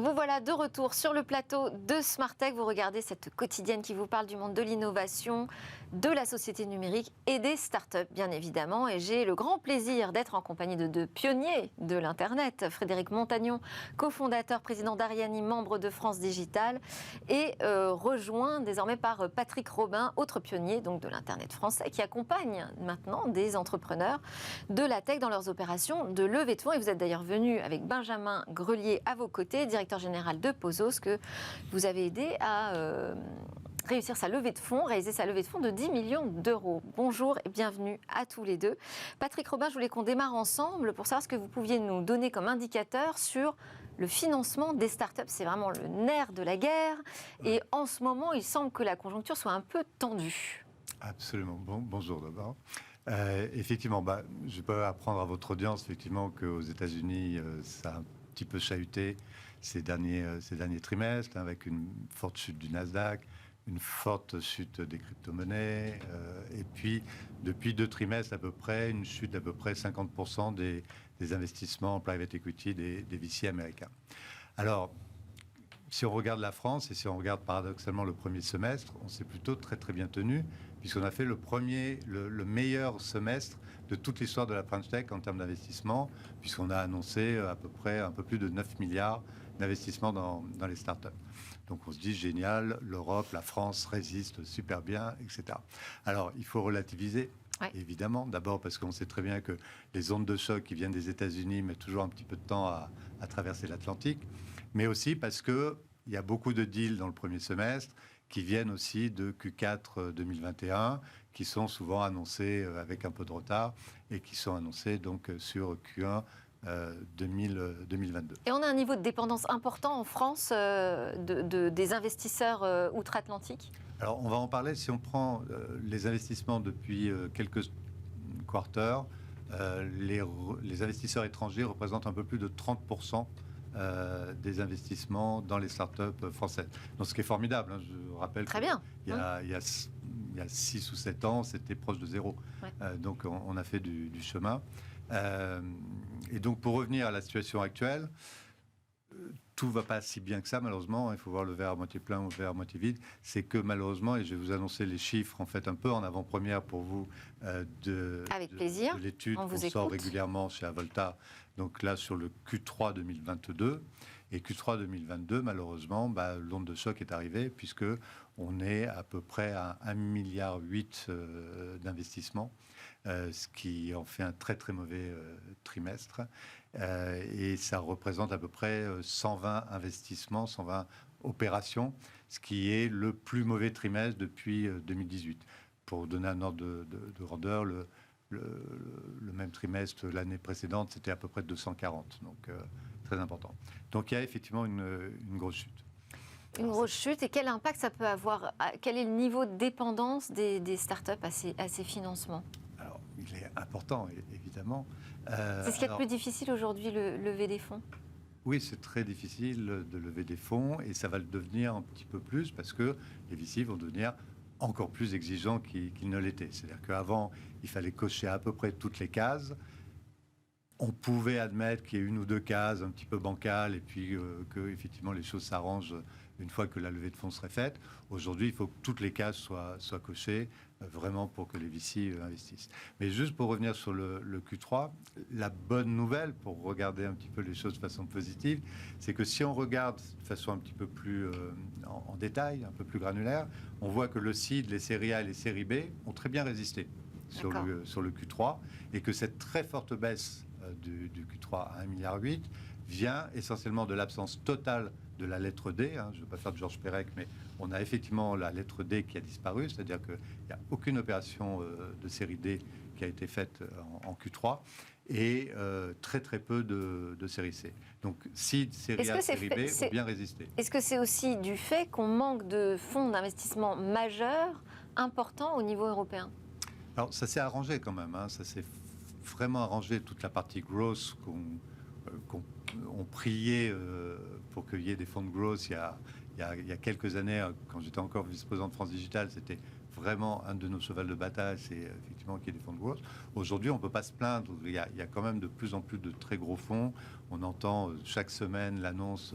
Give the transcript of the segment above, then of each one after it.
Vous voilà de retour sur le plateau de Smartech. Vous regardez cette quotidienne qui vous parle du monde de l'innovation, de la société numérique et des startups, bien évidemment. Et j'ai le grand plaisir d'être en compagnie de deux pionniers de l'Internet. Frédéric Montagnon, cofondateur, président d'Ariani, membre de France Digital, et rejoint désormais par Patrick Robin, autre pionnier donc, de l'Internet français, qui accompagne maintenant des entrepreneurs de la tech dans leurs opérations de levée de fonds. Et vous êtes d'ailleurs venu avec Benjamin Grelier à vos côtés, directeur général de Pozos, que vous avez aidé à réussir sa levée de fonds, réaliser sa levée de fonds de 10 millions d'euros. Bonjour et bienvenue à tous les deux. Patrick Robin, je voulais qu'on démarre ensemble pour savoir ce que vous pouviez nous donner comme indicateur sur le financement des startups. C'est vraiment le nerf de la guerre. Et en ce moment, il semble que la conjoncture soit un peu tendue. Absolument. Bonjour d'abord. Effectivement, je peux apprendre à votre audience effectivement qu'aux États-Unis, ça a un petit peu chahuté ces derniers trimestres, avec une forte chute du Nasdaq, une forte chute des crypto-monnaies, et puis depuis 2 trimestres à peu près, une chute d'à peu près 50% des investissements en private equity des VC américains. Alors, si on regarde la France et si on regarde paradoxalement le premier semestre, on s'est plutôt très très bien tenu, puisqu'on a fait le meilleur semestre de toute l'histoire de la French Tech en termes d'investissement, puisqu'on a annoncé à peu près un peu plus de 9 milliards d'investissements dans les startups. Donc on se dit génial, l'Europe, la France résiste super bien, etc. Alors il faut relativiser. Ouais. Évidemment, d'abord parce qu'on sait très bien que les ondes de choc qui viennent des États-Unis mettent toujours un petit peu de temps à traverser l'Atlantique, mais aussi parce qu'il y a beaucoup de deals dans le premier semestre qui viennent aussi de Q4 2021, qui sont souvent annoncés avec un peu de retard et qui sont annoncés donc sur Q1 2022. Et on a un niveau de dépendance important en France des investisseurs outre-Atlantique ? Alors, on va en parler. Si on prend les investissements depuis quelques quarters, les investisseurs étrangers représentent un peu plus de 30% des investissements dans les startups françaises. Donc, ce qui est formidable. Je rappelle qu'il y a 6 ou 7 ans, c'était proche de zéro. Ouais. Donc, on a fait du chemin. Et donc, pour revenir à la situation actuelle, tout ne va pas si bien que ça, malheureusement. Il faut voir le verre à moitié plein ou le verre à moitié vide. C'est que, malheureusement, et je vais vous annoncer les chiffres, en fait, un peu en avant-première pour vous, de l'étude qu'on sort régulièrement chez Avolta. Donc là, sur le Q3 2022. Et Q3 2022, malheureusement, l'onde de choc est arrivée, puisqu'on est à peu près à 1,8 milliard d'investissements. Ce qui en fait un très très mauvais trimestre. Et ça représente à peu près 120 investissements, 120 opérations, ce qui est le plus mauvais trimestre depuis 2018. Pour donner un ordre de grandeur, le même trimestre l'année précédente, c'était à peu près 240, donc très important. Donc il y a effectivement une grosse chute. Une grosse chute, et quel impact ça peut avoir ? Quel est le niveau de dépendance des startups à ces financements ? Alors, il est important, évidemment. C'est ce qui est le plus difficile aujourd'hui, lever des fonds ? Oui, c'est très difficile de lever des fonds, et ça va le devenir un petit peu plus parce que les VC vont devenir encore plus exigeants qu'ils ne l'étaient. C'est-à-dire qu'avant, il fallait cocher à peu près toutes les cases. On pouvait admettre qu'il y ait 1 ou 2 cases un petit peu bancales et puis que effectivement les choses s'arrangent une fois que la levée de fonds serait faite. Aujourd'hui, il faut que toutes les cases soient cochées vraiment pour que les VC investissent. Mais juste pour revenir sur le Q3, la bonne nouvelle, pour regarder un petit peu les choses de façon positive, c'est que si on regarde de façon un petit peu plus en détail, un peu plus granulaire, on voit que le seed, les séries A et les séries B ont très bien résisté sur le Q3, et que cette très forte baisse du Q3 à 1,8 milliard vient essentiellement de l'absence totale de la lettre D. Je ne veux pas faire de Georges Perec, mais on a effectivement la lettre D qui a disparu, c'est-à-dire qu'il n'y a aucune opération de série D qui a été faite en Q3, et très très peu de série C. Donc si série A, série B ont bien résisté. Est-ce que c'est aussi du fait qu'on manque de fonds d'investissement majeurs, importants au niveau européen ? Alors ça s'est arrangé quand même, ça s'est vraiment arrangé, toute la partie growth qu'on priait pour qu'il y ait des fonds de growth il y a quelques années, quand j'étais encore vice-président de France Digital, c'était vraiment un de nos chevals de bataille, c'est effectivement qu'il y ait des fonds de growth. Aujourd'hui, on ne peut pas se plaindre, il y a quand même de plus en plus de très gros fonds. On entend chaque semaine l'annonce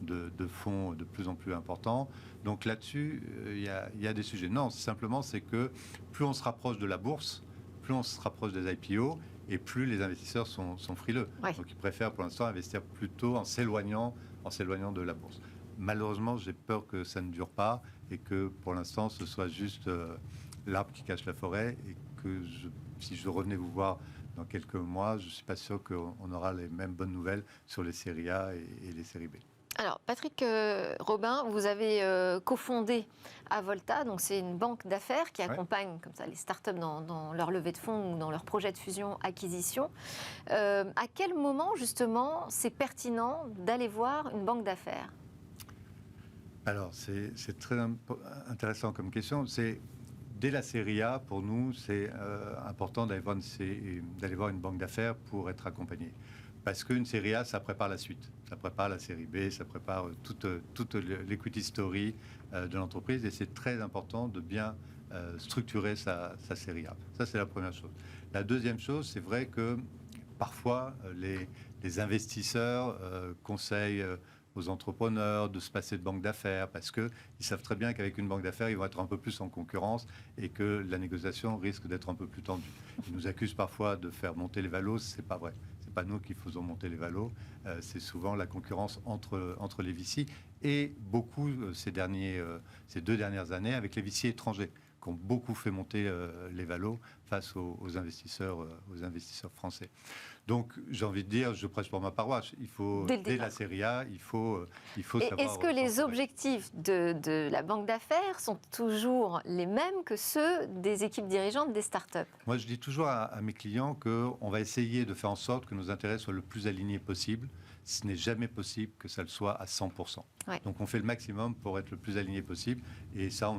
de fonds de plus en plus importants. Donc là-dessus, il y a des sujets. Non, simplement, c'est que plus on se rapproche de la bourse, plus on se rapproche des IPO, et plus les investisseurs sont frileux. Ouais. Donc ils préfèrent pour l'instant investir plutôt en s'éloignant de la bourse. Malheureusement, j'ai peur que ça ne dure pas et que pour l'instant, ce soit juste l'arbre qui cache la forêt, et que si je revenais vous voir dans quelques mois, je ne suis pas sûr qu'on aura les mêmes bonnes nouvelles sur les séries A et les séries B. Alors, Patrick Robin, vous avez cofondé Avolta, donc c'est une banque d'affaires qui accompagne comme ça les startups dans leur levée de fonds ou dans leur projet de fusion-acquisition. À quel moment, justement, c'est pertinent d'aller voir une banque d'affaires ? Alors, c'est très intéressant comme question. Dès la série A, pour nous, c'est important d'aller voir une banque d'affaires pour être accompagné. Parce qu'une série A, ça prépare la suite. Ça prépare la série B, ça prépare toute l'equity story de l'entreprise. Et c'est très important de bien structurer sa série A. Ça, c'est la première chose. La deuxième chose, c'est vrai que parfois, les investisseurs conseillent aux entrepreneurs de se passer de banque d'affaires parce qu'ils savent très bien qu'avec une banque d'affaires, ils vont être un peu plus en concurrence et que la négociation risque d'être un peu plus tendue. Ils nous accusent parfois de faire monter les valos, c'est pas vrai. C'est pas nous qui faisons monter les valos, c'est souvent la concurrence entre les VC et beaucoup ces 2 dernières années avec les VC étrangers qui ont beaucoup fait monter les valos face aux investisseurs français. Donc, j'ai envie de dire, je prêche pour ma paroisse. Il faut, dès la série A, il faut savoir... Est-ce que les objectifs de la banque d'affaires sont toujours les mêmes que ceux des équipes dirigeantes des startups ? Moi, je dis toujours à mes clients qu'on va essayer de faire en sorte que nos intérêts soient le plus alignés possible. Ce n'est jamais possible que ça le soit à 100%. Ouais. Donc, on fait le maximum pour être le plus aligné possible. Et ça,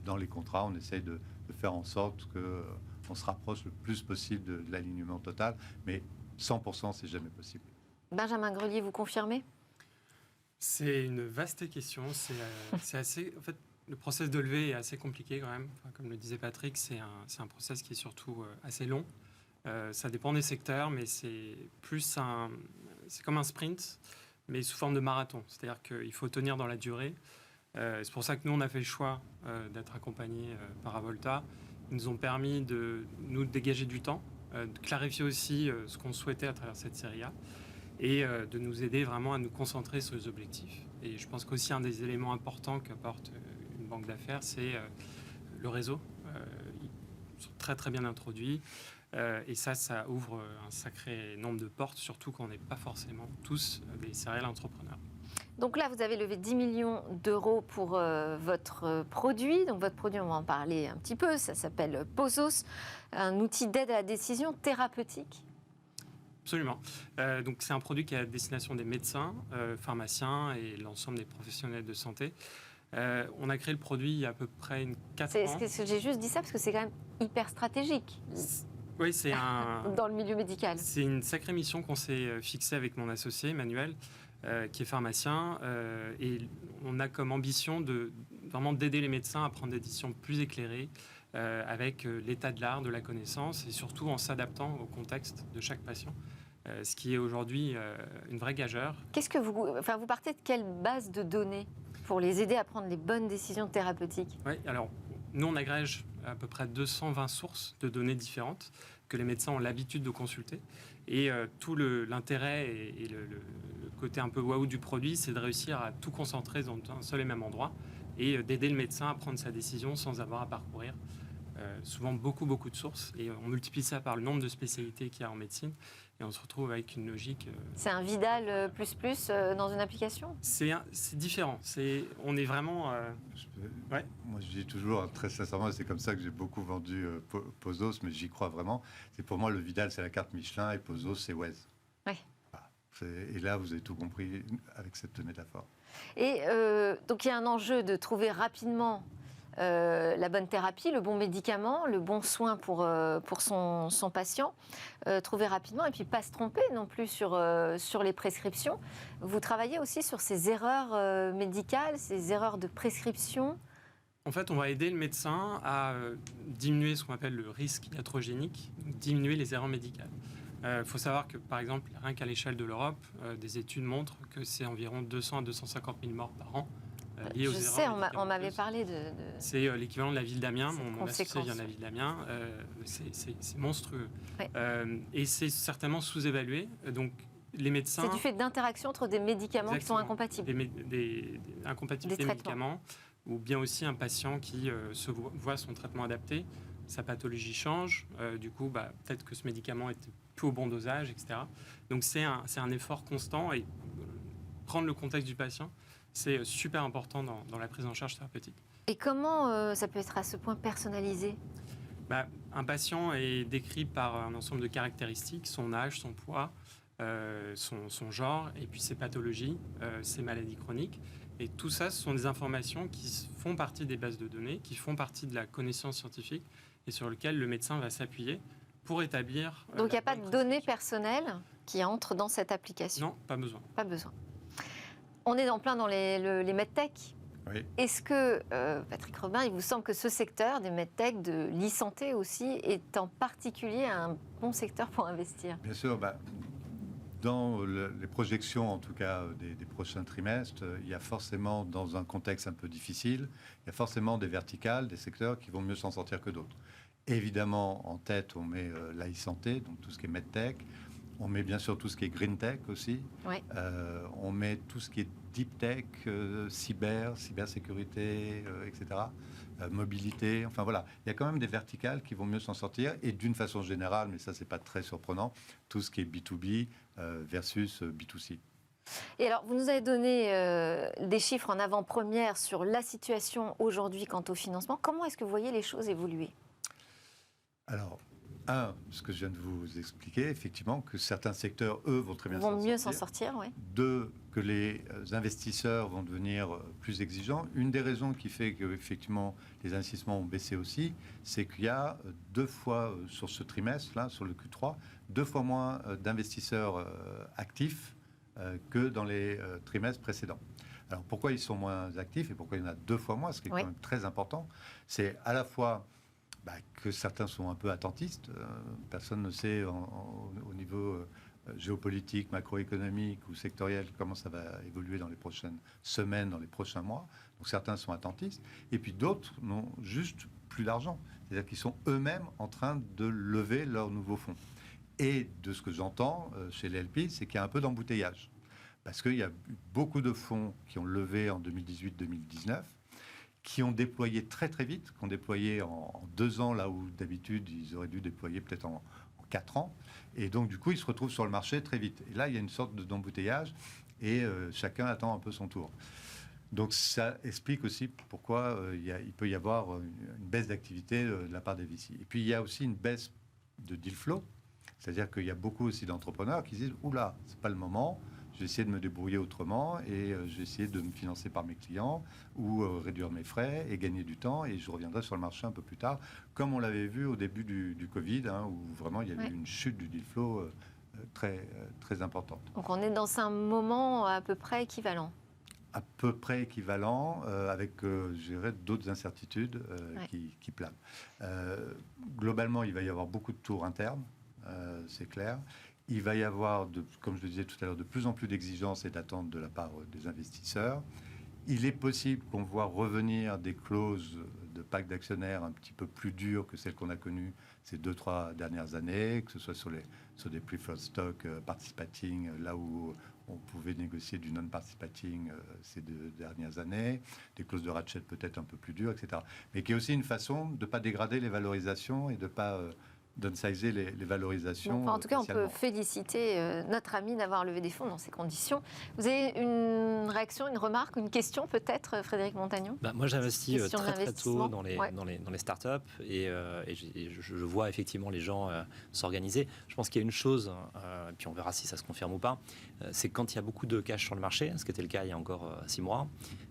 dans les contrats, on essaye de faire en sorte qu'on se rapproche le plus possible de l'alignement total. Mais 100%, c'est jamais possible. Benjamin Grelier, vous confirmez ? C'est une vaste question. C'est assez... En fait, le process de levée est assez compliqué quand même. Enfin, comme le disait Patrick, c'est un process qui est surtout assez long. Ça dépend des secteurs, mais c'est comme un sprint, mais sous forme de marathon. C'est-à-dire qu'il faut tenir dans la durée. C'est pour ça que nous, on a fait le choix d'être accompagnés par Avolta. Ils nous ont permis de nous dégager du temps, de clarifier aussi ce qu'on souhaitait à travers cette série A et de nous aider vraiment à nous concentrer sur les objectifs. Et je pense qu'aussi un des éléments importants qu'apporte une banque d'affaires, c'est le réseau. Ils sont très très bien introduits. Et ça ouvre un sacré nombre de portes, surtout quand on n'est pas forcément tous des serial entrepreneurs. Donc là, vous avez levé 10 millions d'euros pour votre produit. Donc votre produit, on va en parler un petit peu, ça s'appelle Pozos, un outil d'aide à la décision thérapeutique. Absolument. Donc c'est un produit qui est à destination des médecins, pharmaciens et l'ensemble des professionnels de santé. On a créé le produit il y a à peu près 4 ans. J'ai juste dit ça parce que c'est quand même hyper stratégique. Oui, c'est dans le milieu médical. C'est une sacrée mission qu'on s'est fixée avec mon associé, Emmanuel, qui est pharmacien. Et on a comme ambition vraiment d'aider les médecins à prendre des décisions plus éclairées avec l'état de l'art, de la connaissance et surtout en s'adaptant au contexte de chaque patient. Ce qui est aujourd'hui une vraie gageure. Vous partez de quelle base de données pour les aider à prendre les bonnes décisions thérapeutiques ? Oui, alors nous on agrège à peu près 220 sources de données différentes que les médecins ont l'habitude de consulter. Et tout l'intérêt et le côté un peu waouh du produit, c'est de réussir à tout concentrer dans un seul et même endroit et d'aider le médecin à prendre sa décision sans avoir à parcourir souvent beaucoup de sources. Et on multiplie ça par le nombre de spécialités qu'il y a en médecine et on se retrouve avec une logique... C'est un Vidal plus dans une application ? C'est différent. On est vraiment... Ouais. Moi, je dis toujours, très sincèrement, c'est comme ça que j'ai beaucoup vendu Pozos, mais j'y crois vraiment. C'est pour moi, le Vidal, c'est la carte Michelin et Pozos, c'est Waze. Oui. Voilà. Et là, vous avez tout compris avec cette métaphore. Et donc, il y a un enjeu de trouver rapidement la bonne thérapie, le bon médicament, le bon soin pour son patient, trouver rapidement et puis pas se tromper non plus sur les prescriptions. Vous travaillez aussi sur ces erreurs médicales, ces erreurs de prescription. En fait, on va aider le médecin à diminuer ce qu'on appelle le risque iatrogénique, diminuer les erreurs médicales. faut savoir que, par exemple, rien qu'à l'échelle de l'Europe, des études montrent que c'est environ 200 à 250 000 morts par an liées aux Je erreurs sais, on m'avait médicamenteuses. parlé C'est l'équivalent de la ville d'Amiens. Cette Mon associé vient de la conséquence, ville d'Amiens. C'est monstrueux. Ouais. Et c'est certainement sous-évalué. Donc, les médecins... C'est du fait d'interactions entre des médicaments qui sont Exactement. incompatibles. Des incompatibilités Des des traitements. médicaments, ou bien aussi un patient qui voit son traitement adapté, sa pathologie change, du coup, peut-être que ce médicament est plus au bon dosage, etc. Donc c'est un effort constant, et prendre le contexte du patient, c'est super important dans la prise en charge thérapeutique. Et comment ça peut être à ce point personnalisé? Un patient est décrit par un ensemble de caractéristiques, son âge, son poids, son genre, et puis ses pathologies, ses maladies chroniques. Et tout ça, ce sont des informations qui font partie des bases de données, qui font partie de la connaissance scientifique, et sur lesquelles le médecin va s'appuyer pour établir... Donc il n'y a pas de données personnelles qui entrent dans cette application? Non, pas besoin. Pas besoin. On est en plein dans les medtech. Oui. Est-ce que, Patrick Robin, il vous semble que ce secteur des medtech, de l'e-santé aussi, est en particulier un bon secteur pour investir? Bien sûr, dans les projections, en tout cas des prochains trimestres, il y a forcément, dans un contexte un peu difficile, il y a forcément des verticales, des secteurs qui vont mieux s'en sortir que d'autres. Évidemment, en tête, on met la e-santé, donc tout ce qui est medtech. On met bien sûr tout ce qui est green tech aussi. Oui. On met tout ce qui est deep tech, cybersécurité, etc. Mobilité. Enfin voilà, il y a quand même des verticales qui vont mieux s'en sortir. Et d'une façon générale, mais ça c'est pas très surprenant, tout ce qui est B2B versus B2C. Et alors, vous nous avez donné des chiffres en avant-première sur la situation aujourd'hui quant au financement. Comment est-ce que vous voyez les choses évoluer? Alors, ce que je viens de vous expliquer, effectivement, que certains secteurs, eux, vont très bien Vont mieux s'en sortir, oui. 2, que les investisseurs vont devenir plus exigeants. Une des raisons qui fait que, effectivement, les investissements ont baissé aussi, c'est qu'il y a 2 fois sur ce trimestre-là, sur le Q3, 2 fois moins d'investisseurs actifs que dans les trimestres précédents. Alors, pourquoi ils sont moins actifs et pourquoi il y en a 2 fois moins, ce qui est quand même très important, c'est à la fois que certains sont un peu attentistes. Personne ne sait au niveau géopolitique, macroéconomique ou sectoriel comment ça va évoluer dans les prochaines semaines, dans les prochains mois. Donc certains sont attentistes. Et puis d'autres n'ont juste plus d'argent. C'est-à-dire qu'ils sont eux-mêmes en train de lever leurs nouveaux fonds. Et de ce que j'entends chez les LP, c'est qu'il y a un peu d'embouteillage. Parce qu'il y a beaucoup de fonds qui ont levé en 2018-2019, qui ont déployé très très vite, qui ont déployé en 2 ans, là où d'habitude ils auraient dû déployer peut-être en 4 ans. Et donc du coup, ils se retrouvent sur le marché très vite. Et là, il y a une sorte d'embouteillage et chacun attend un peu son tour. Donc ça explique aussi pourquoi il peut y avoir une baisse d'activité de la part des VC. Et puis il y a aussi une baisse de deal flow, c'est-à-dire qu'il y a beaucoup aussi d'entrepreneurs qui disent « Oula, c'est pas le moment ». Je vais essayer de me débrouiller autrement et je vais essayer de me financer par mes clients ou réduire mes frais et gagner du temps. Et je reviendrai sur le marché un peu plus tard, comme on l'avait vu au début du Covid, où vraiment il y a eu une chute du deal flow très, très importante. Donc on est dans un moment à peu près équivalent. À peu près équivalent, avec, je dirais, d'autres incertitudes qui planent. Globalement, il va y avoir beaucoup de tours internes, c'est clair. Il va y avoir, comme je le disais tout à l'heure, de plus en plus d'exigences et d'attentes de la part des investisseurs. Il est possible qu'on voit revenir des clauses de pacte d'actionnaires un petit peu plus dures que celles qu'on a connues ces 2-3 dernières années, que ce soit sur des preferred stock participating, là où on pouvait négocier du non-participating ces 2 dernières années, des clauses de ratchet peut-être un peu plus dures, etc. Mais qui est aussi une façon de ne pas dégrader les valorisations et de ne pas downsizer les valorisations. Bon, en tout cas, on peut féliciter notre ami d'avoir levé des fonds dans ces conditions. Vous avez une réaction, une remarque, une question peut-être, Frédéric Montagnon? Moi, j'investis très tôt dans les startups et je vois effectivement les gens s'organiser. Je pense qu'il y a une chose, et puis on verra si ça se confirme ou pas, c'est quand il y a beaucoup de cash sur le marché, ce qui était le cas il y a encore 6 mois,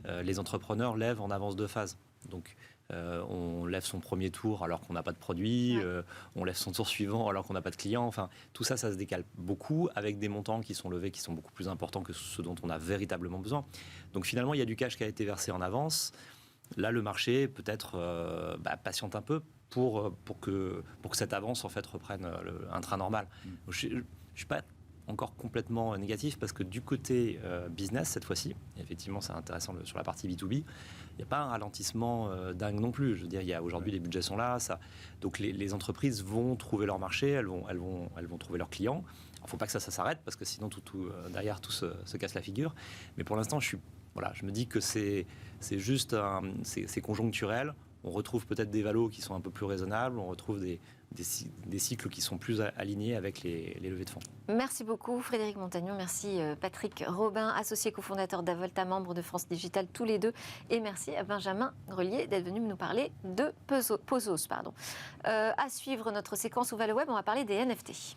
les entrepreneurs lèvent en avance de phase. Donc, on lève son premier tour alors qu'on n'a pas de produit, on lève son tour suivant alors qu'on n'a pas de client. Enfin, tout ça, ça se décale beaucoup avec des montants qui sont levés, qui sont beaucoup plus importants que ceux dont on a véritablement besoin. Donc finalement, il y a du cash qui a été versé en avance. Là, le marché peut-être patiente un peu pour que cette avance en fait reprenne un train normal. Donc, je ne suis pas encore complètement négatif parce que du côté business cette fois-ci, effectivement c'est intéressant sur la partie B2B, il n'y a pas un ralentissement dingue non plus. Je veux dire, aujourd'hui les budgets sont là, donc les entreprises vont trouver leur marché, elles vont trouver leurs clients. Il ne faut pas que ça s'arrête parce que sinon derrière tout se casse la figure. Mais pour l'instant, je me dis que c'est juste c'est conjoncturel. On retrouve peut-être des valos qui sont un peu plus raisonnables, on retrouve des cycles qui sont plus alignés avec les levées de fonds. Merci beaucoup Frédéric Montagnon, merci Patrick Robin, associé cofondateur d'Avolta, membre de France Digital tous les deux, et merci à Benjamin Grelier d'être venu nous parler de Pozos. À suivre notre séquence Ouvale Web, on va parler des NFT.